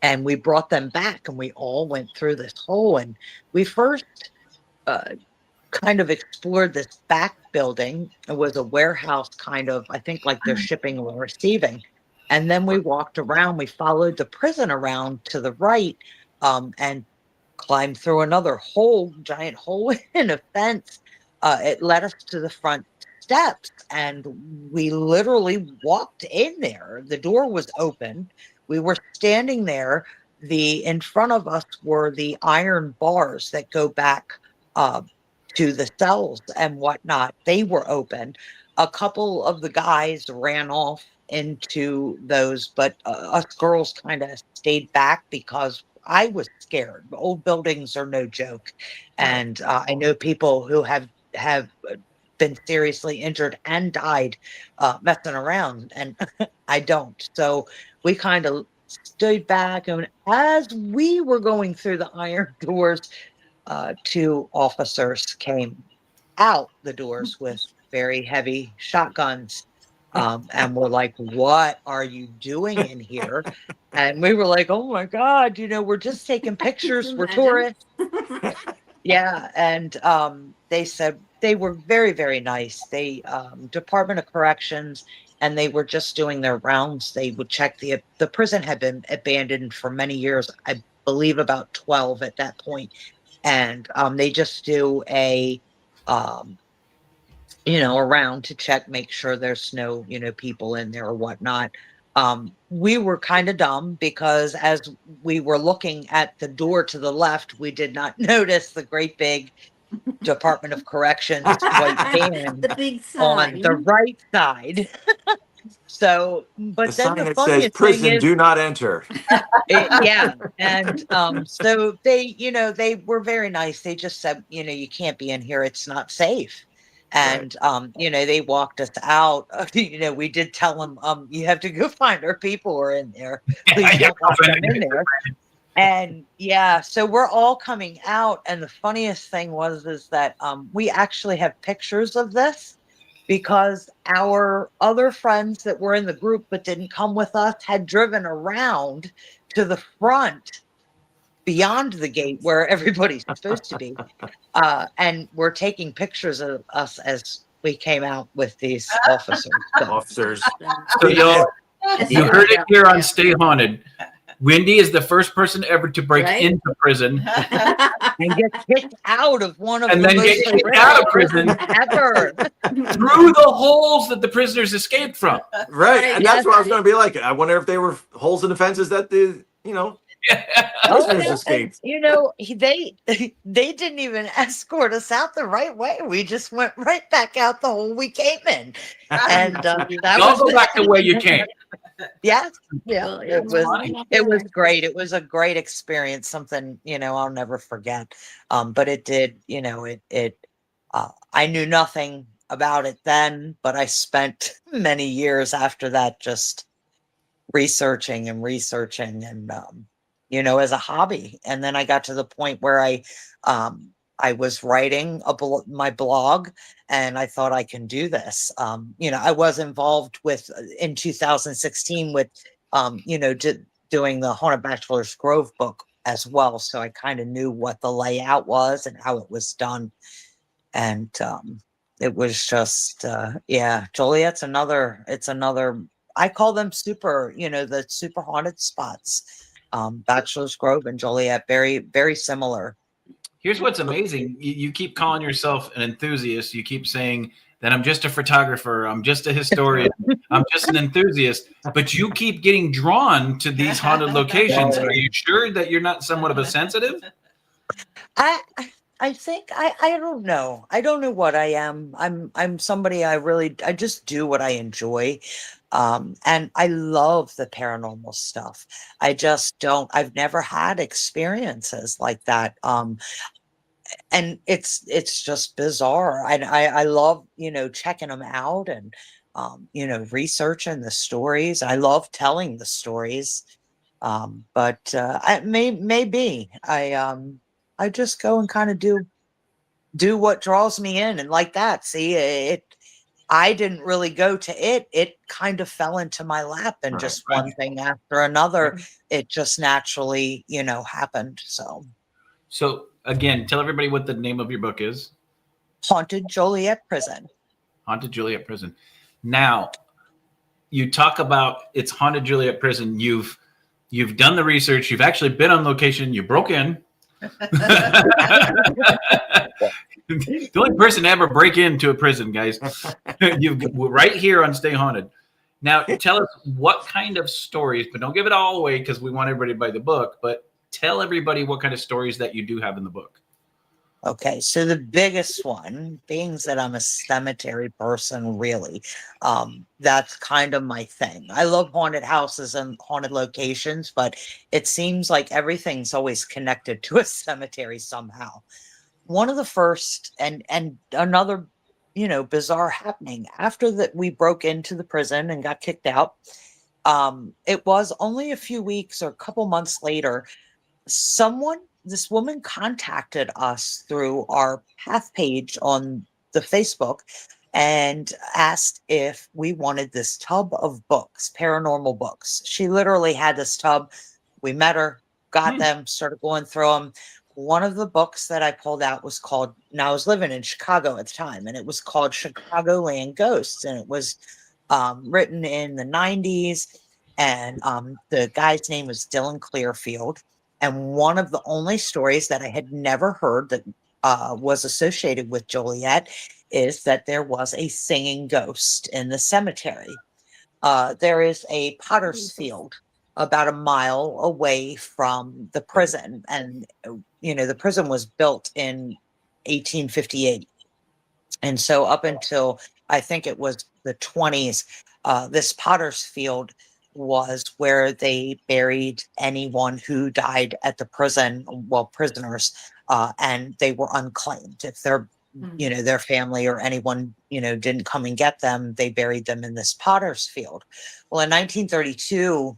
and we brought them back and we all went through this hole. And we first kind of explored this back building. It was a warehouse kind of, I think like they're shipping or receiving. And then we walked around, we followed the prison around to the right and climbed through another hole, giant hole in a fence. It led us to the front steps and we literally walked in there. The door was open. We were standing there. In front of us were the iron bars that go back to the cells and whatnot. They were open. A couple of the guys ran off into those, but us girls kind of stayed back because I was scared. Old buildings are no joke. And I know people who have been seriously injured and died messing around, and I don't. So we kind of stood back, and as we were going through the iron doors, 2 officers came out the doors with very heavy shotguns and were like, what are you doing in here? And we were like, oh my God, we're just taking pictures. We're tourists. Yeah. And they said they were very, very nice. They Department of Corrections, and they were just doing their rounds. They would check the prison had been abandoned for many years. I believe about 12 at that point. And they just do a around to check, make sure there's no people in there or whatnot. We were kind of dumb because as we were looking at the door to the left, we did not notice the great big Department of Corrections white van The big on the sign. right side. So, but The then sign the that says funniest prison thing is, do not enter. yeah. And so they were very nice. They just said, you can't be in here. It's not safe. And they walked us out. We did tell them, you have to go find our people who are in there. Please don't lock them in there. And yeah, so we're all coming out. And the funniest thing is that we actually have pictures of this, because our other friends that were in the group but didn't come with us had driven around to the front beyond the gate where everybody's supposed to be. And we're taking pictures of us as we came out with these officers. So, Officers. So y'all, you Yeah. heard it here on Stay Haunted. Wendy is the first person ever to break Right? into prison and get kicked out of one of and the then get most kicked out of prison ever. through the holes that the prisoners escaped from. Right. And Yes. that's what I was going to be like. I wonder if they were holes in the fences that the, prisoners and, escaped. they didn't even escort us out the right way. We just went right back out the hole we came in, and that Y'all was go back the way you came. yeah, Well, it it's was fun. it was great. It was a great experience. Something I'll never forget. But it did. I knew nothing about it then, but I spent many years after that just researching and as a hobby. And then I got to the point where I was writing my blog, and I thought I can do this. I was involved in 2016 with doing the Haunted Bachelors Grove book as well, so I kind of knew what the layout was and how it was done. And it was just Joliet's another. It's another. I call them the super haunted spots. Bachelor's Grove and Joliet, very, very similar. Here's what's amazing. You keep calling yourself an enthusiast. You keep saying that I'm just a photographer. I'm just a historian. I'm just an enthusiast. But you keep getting drawn to these haunted locations. Are you sure that you're not somewhat of a sensitive? I think I don't know. I don't know what I am. I'm somebody I just do what I enjoy. And I love the paranormal stuff. I just don't. I've never had experiences like that. And it's just bizarre. I love checking them out and researching the stories. I love telling the stories. But maybe I just go and kind of do what draws me in, and like that. See, I didn't really go to it. It kind of fell into my lap, and just one thing after another, it just naturally, happened. So again, tell everybody what the name of your book is. Haunted Joliet Prison. Haunted Joliet Prison. Now, you talk about it's Haunted Joliet Prison. You've done the research. You've actually been on location. You broke in. The only person to ever break into a prison, guys. You've right here on Stay Haunted. Now, tell us what kind of stories, but don't give it all away because we want everybody to buy the book. But tell everybody what kind of stories that you do have in the book. Okay, so the biggest one, being that I'm a cemetery person, really, that's kind of my thing. I love haunted houses and haunted locations, but it seems like everything's always connected to a cemetery somehow. One of the first and another, bizarre happening after that we broke into the prison and got kicked out. It was only a few weeks or a couple months later, this woman contacted us through our path page on the Facebook and asked if we wanted this tub of books, paranormal books. She literally had this tub. We met her, got them, started going through them. One of the books that I pulled out was called, now I was living in Chicago at the time, and it was called Chicagoland Ghosts. And it was written in the 90s. And the guy's name was Dylan Clearfield. And one of the only stories that I had never heard that was associated with Joliet is that there was a singing ghost in the cemetery. There is a potter's field about a mile away from the prison. And, the prison was built in 1858. And so up until, I think it was the 20s, this potter's field was where they buried anyone who died at the prison, prisoners, and they were unclaimed. If their family or anyone, didn't come and get them, they buried them in this potter's field. Well, in 1932,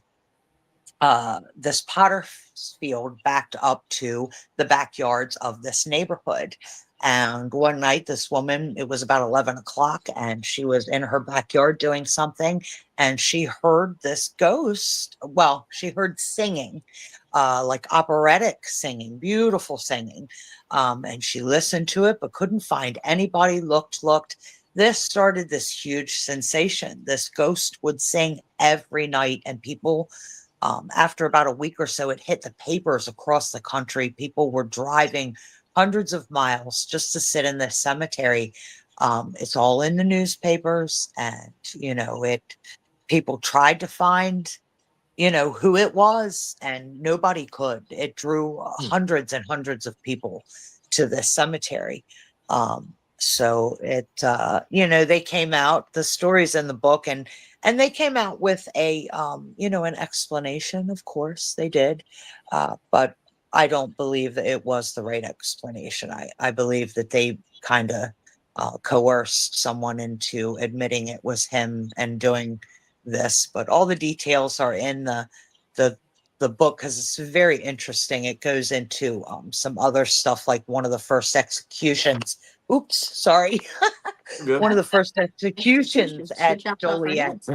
this potter's field backed up to the backyards of this neighborhood. And one night, this woman, it was about 11 o'clock, and she was in her backyard doing something, and she heard this ghost. Well, she heard singing, like operatic singing, beautiful singing. And she listened to it, but couldn't find anybody, looked. this started this huge sensation. This ghost would sing every night, and people, after about a week or so, it hit the papers across the country. People were driving hundreds of miles just to sit in this cemetery. It's all in the newspapers, and people tried to find who it was, and nobody could. It drew hundreds and hundreds of people to this cemetery. So it, they came out, the stories in the book, and they came out with a, an explanation. Of course they did. But I don't believe that it was the right explanation. I believe that they kind of coerced someone into admitting it was him and doing this. But all the details are in the book, because it's very interesting. It goes into some other stuff, like one of the first executions. Oops, sorry. One of the first executions at Joliet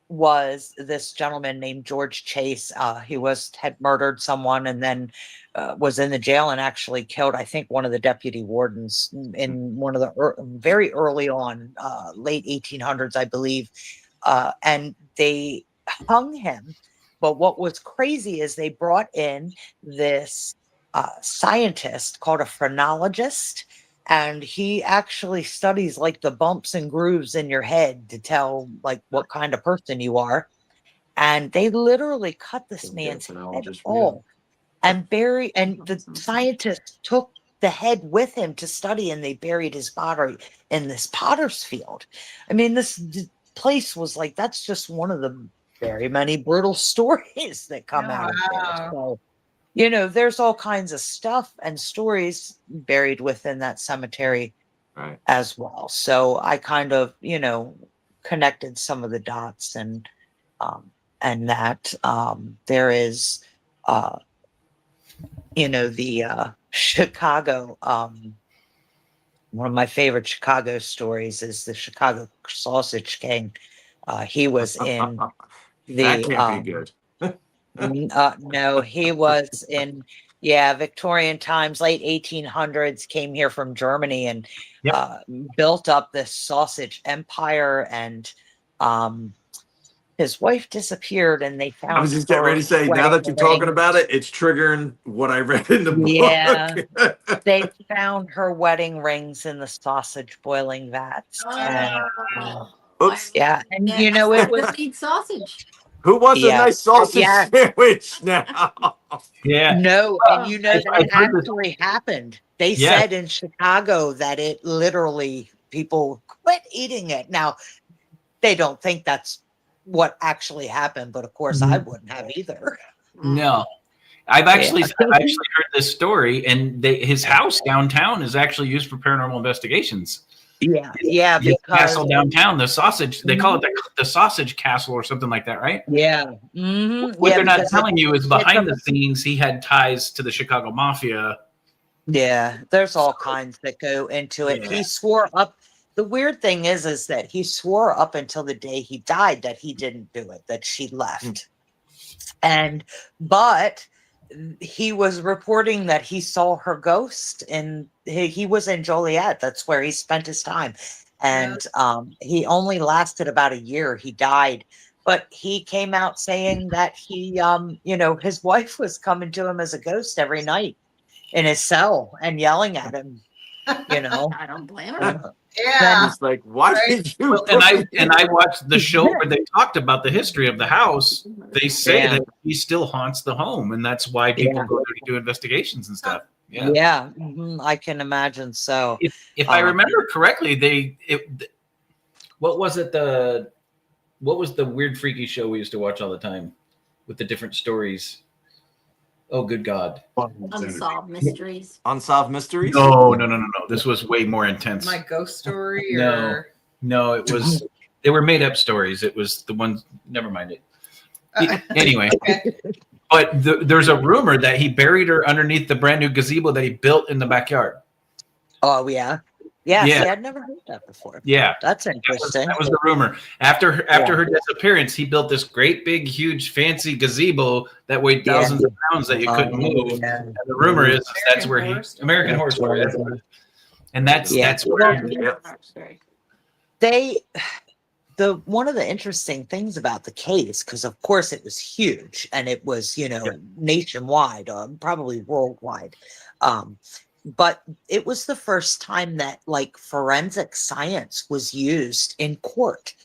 was this gentleman named George Chase. He had murdered someone, and then was in the jail and actually killed, I think, one of the deputy wardens in one of the very early on, late 1800s, I believe. And they hung him. But what was crazy is they brought in this scientist called a phrenologist, and he actually studies like the bumps and grooves in your head to tell like what kind of person you are. And they literally cut this man's head off and the scientist took the head with him to study, and they buried his body in this potter's field. I mean, this place was like, that's just one of the very many brutal stories that come out of there. So, there's all kinds of stuff and stories buried within that cemetery as well. So I kind of, connected some of the dots, and that there is, the Chicago, one of my favorite Chicago stories is the Chicago Sausage King. He was in that can't be good. No, he was in, Victorian times, late 1800s, came here from Germany and built up this sausage empire. And his wife disappeared, and they found. I was just getting ready to say, now that you're talking about it, it's triggering what I read in the book. Yeah, they found her wedding rings in the sausage boiling vats. Oops. Yeah, and it was eat sausage. Who wants a nice sausage sandwich now? No, and that actually happened. They said in Chicago that it literally, people quit eating it. Now, they don't think that's what actually happened, but of course I wouldn't have either. No. I've actually heard this story, and his house downtown is actually used for paranormal investigations. Yeah, because castle because downtown, the sausage, they call it the sausage castle or something like that, right? Yeah. What they're not telling you is behind the scenes, he had ties to the Chicago Mafia. Yeah, there's all kinds that go into it. He swore up. The weird thing is that he swore up until the day he died that he didn't do it, that she left. But he was reporting that he saw her ghost, and he was in Joliet. That's where he spent his time. And he only lasted about a year. He died, but he came out saying that he, his wife was coming to him as a ghost every night in his cell and yelling at him, I don't blame her. It's like, why did you? Well, and I watched the show where they talked about the history of the house. They say that he still haunts the home, and that's why people go there to do investigations and stuff. I can imagine. So, if I remember correctly, what was the weird freaky show we used to watch all the time with the different stories? Oh, good God. Unsolved mysteries. Unsolved mysteries? No. This was way more intense. My ghost story? No, it was, they were made up stories. It was the ones, never mind it. Anyway, but there's a rumor that he buried her underneath the brand new gazebo that he built in the backyard. Oh, yeah. Yeah. See, I'd never heard that before. Yeah. That's interesting. That was the rumor. After her disappearance, he built this great big, huge, fancy gazebo that weighed thousands of pounds that you couldn't move. And the rumor is that's where American Horror Story. And that's Yeah. that's where They one of the interesting things about the case, because of course it was huge and it was, nationwide, probably worldwide. But it was the first time that like forensic science was used in court,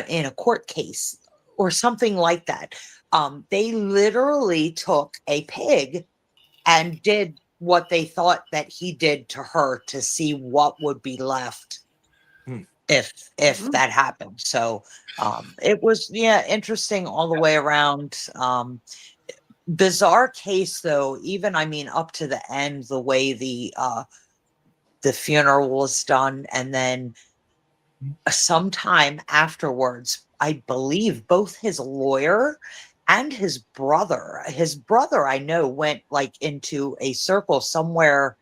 in a court case or something like that. They literally took a pig and did what they thought that he did to her to see what would be left if that happened. So it was interesting all the way around. Bizarre case though, even up to the end, the way the funeral was done, and then sometime afterwards, I believe both his lawyer and his brother I know went like into a circle somewhere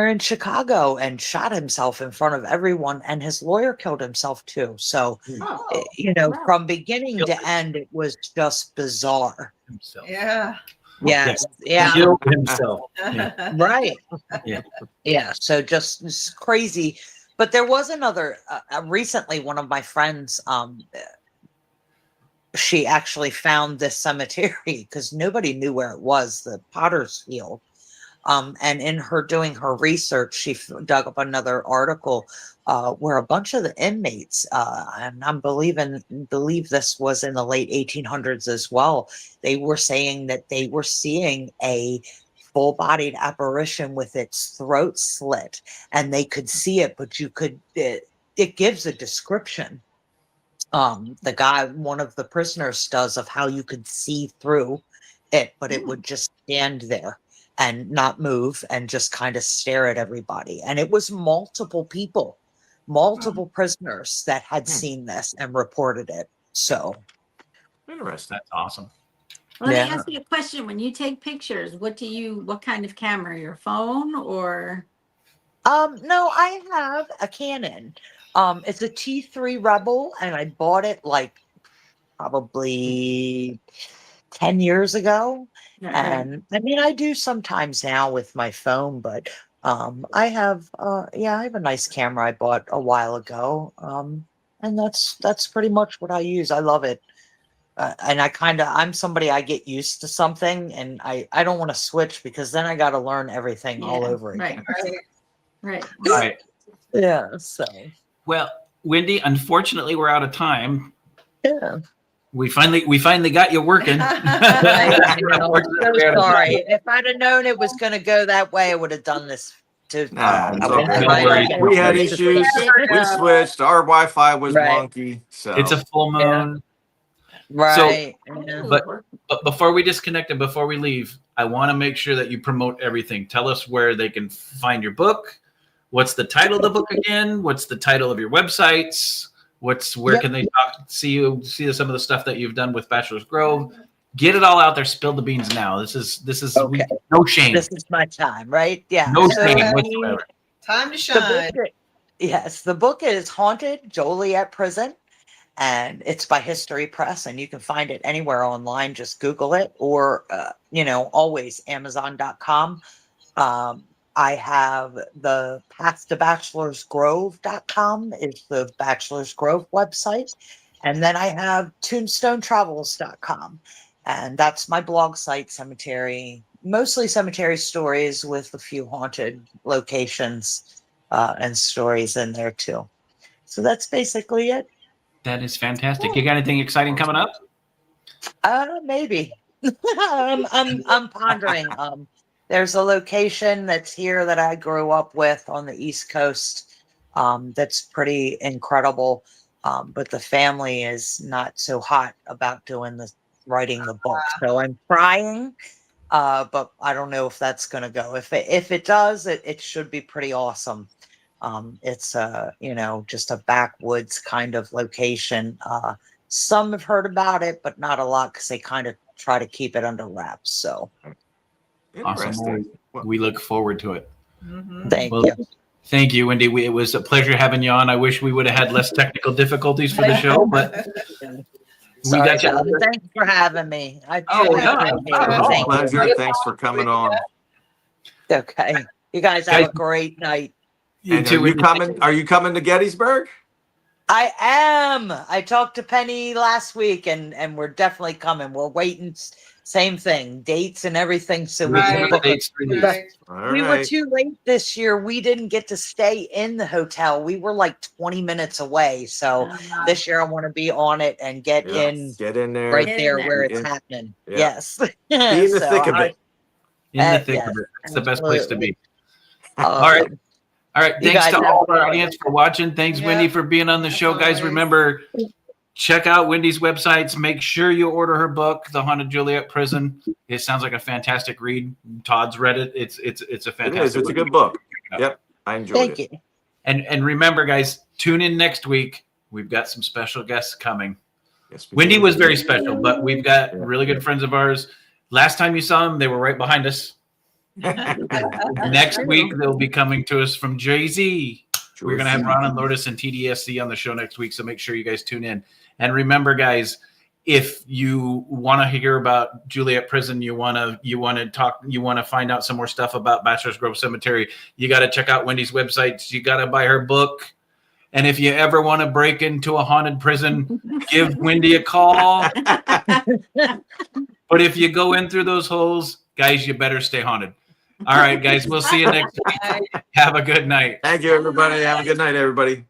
in Chicago and shot himself in front of everyone, and his lawyer killed himself too. So, from beginning to end, it was just bizarre. himself. Yeah. Yes. Yeah. Killed himself. Yeah. Right. Yeah. Yeah. So just crazy. But there was another, recently, one of my friends, she actually found this cemetery because nobody knew where it was, the Potter's Field. And in her doing her research, she dug up another article where a bunch of the inmates, and I believe this was in the late 1800s as well, they were saying that they were seeing a full-bodied apparition with its throat slit, and they could see it, but it gives a description. The guy, one of the prisoners, does of how you could see through it, but it would just stand there and not move and just kind of stare at everybody. And it was multiple people, multiple prisoners that had seen this and reported it. So Interesting. That's awesome. Well, let me ask you a question. When you take pictures, what kind of camera? Your phone or? No, I have a Canon. It's a T3 Rebel, and I bought it like probably 10 years ago. And I do sometimes now with my phone, but I have a nice camera I bought a while ago. And that's pretty much what I use. I love it. And I'm somebody, I get used to something, and I don't want to switch because then I got to learn everything all over again. Right. Yeah. So. Well, Wendy, unfortunately, we're out of time. Yeah. We finally got you working. I know. So sorry. If I'd have known it was going to go that way, I would have done this too. Nah, it's okay. No worries. We had issues. We switched. Our Wi-Fi was wonky. So It's a full moon. Right. But before we disconnect and before we leave, I want to make sure that you promote everything. Tell us where they can find your book. What's the title of the book again? What's the title of your websites? Where can they see some of the stuff that you've done with Bachelors Grove? Get it all out there. Spill the beans now. This is Okay. no shame. This is my time, right? Yeah. No shame whatsoever. Time to shine. The book is Haunted Joliet Prison, and it's by History Press, and you can find it anywhere online. Just Google it, or always Amazon.com. I have the Path to bachelorsgrove.com is the Bachelors Grove website. And then I have tombstonetravels.com. And that's my blog site, mostly cemetery stories with a few haunted locations and stories in there too. So that's basically it. That is fantastic. You got anything exciting coming up? Maybe. I'm pondering. There's a location that's here that I grew up with on the East Coast that's pretty incredible. But the family is not so hot about writing the book. So I'm trying, but I don't know if that's going to go. If it does, it should be pretty awesome. It's just a backwoods kind of location. Some have heard about it, but not a lot because they kind of try to keep it under wraps. So. Awesome. We look forward to it. Thank you. Thank you, Wendy. It was a pleasure having you on. I wish we would have had less technical difficulties for the show, but we got you. Thanks for having me. Pleasure. Thanks for coming on. Okay. You guys have a great night. You And too. are you coming? Are you coming to Gettysburg? I am. I talked to Penny last week, and we're definitely coming. We're waiting. Same thing, dates and everything. So we can Right. book. Dates for you. Right. All We were right. too late this year. We didn't get to stay in the hotel. We were like 20 minutes away. So this year I want to be on it and get Yeah. in Get in there. right Get in there there. where it's Yeah. happening. Yeah. Yes. Be in the So thick of it. In the thick yes, of it. It's the best place to be. Awesome. All right. All right. You Thanks guys to have all a of our good audience for watching. Thanks, Yep. Wendy, for being on the As show. Guys, always. remember, check out Wendy's websites. Make sure you order her book, The Haunted Joliet Prison. It sounds like a fantastic read. Todd's read it. It's a It is. fantastic It's a read. good book. Yep. I enjoyed Thank it. you. And remember, guys, tune in next week. We've got some special guests coming. Yes, we Wendy do. was very special, but we've got Yeah. really good friends of ours. Last time you saw them, they were right behind us. Next week, they'll be coming to us from Jay-Z. We're going to have Ron and Lourdes and TDSC on the show next week, so make sure you guys tune in. And remember, guys, if you want to hear about Joliet Prison, you want to find out some more stuff about Bachelors Grove Cemetery, you got to check out Wendy's website. You got to buy her book. And if you ever want to break into a haunted prison, give Wendy a call. But if you go in through those holes, guys, you better stay haunted. All right, guys, we'll see you next week. Have a good night. Thank you, everybody. Have a good night, everybody.